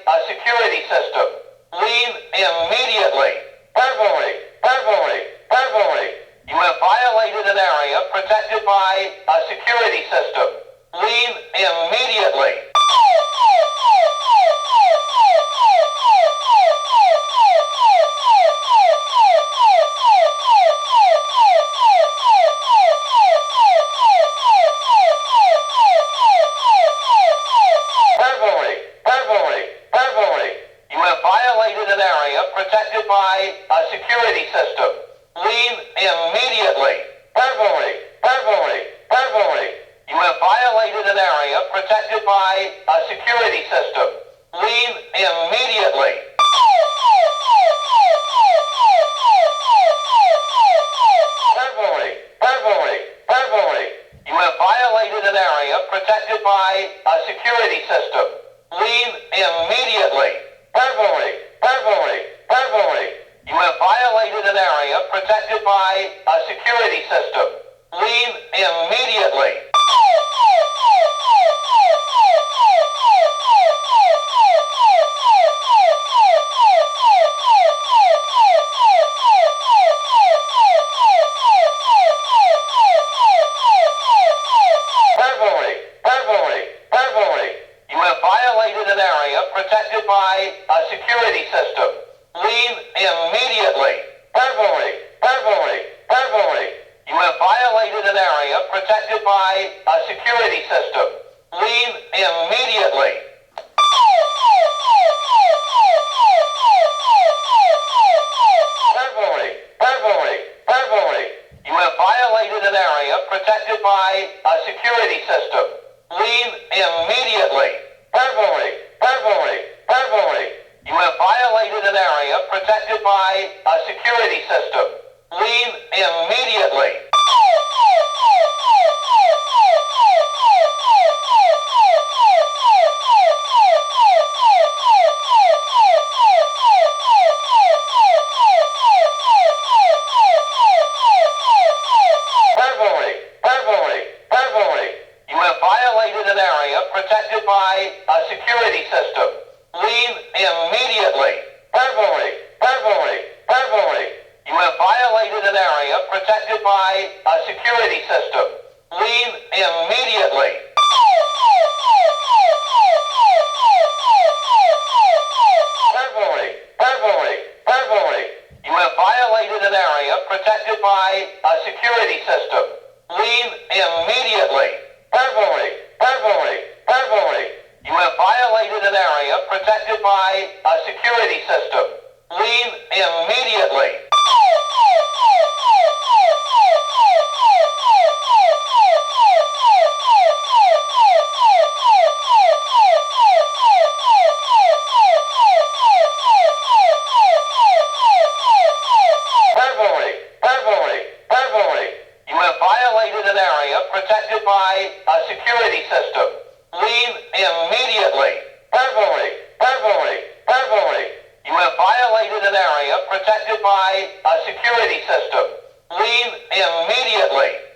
a security system. Leave immediately. Burglary, burglary, burglary. You have violated an area protected by a security system. Leave immediately. Burglary, burglary, burglary. You have violated an area protected by a security system. Leave immediately. Burglary, burglary, burglary. You have violated an area protected by a security system. Leave immediately. Burglary, burglary, burglary. You have violated an area protected by a security system. Leave immediately. Burglary, burglary, burglary. You have violated an area protected by a security system. Leave immediately. Burglary, burglary, burglary. You have violated an area protected by a security system. Leave immediately. Burglary, burglary, burglary. You have violated an area protected by a security system. Leave immediately. Burglary, burglary, burglary. You have violated an area protected by a security system. Leave immediately. Burglary, burglary, burglary. You have violated an area protected by a security system. Leave immediately. Burglary, burglary, burglary. You have violated an area protected by a security system. Leave immediately. Burglary, burglary, burglary. You have violated an area protected by a security system. Leave immediately. Burglary, burglary, burglary. You have violated an area protected by a security system. Leave immediately. Burglary, burglary, burglary. You have violated an area protected by a security system. Leave immediately. Burglary, burglary, burglary. You have violated an area protected by a security system. Leave immediately. Burglary, burglary, burglary. You have violated an area protected by a security system. Leave immediately.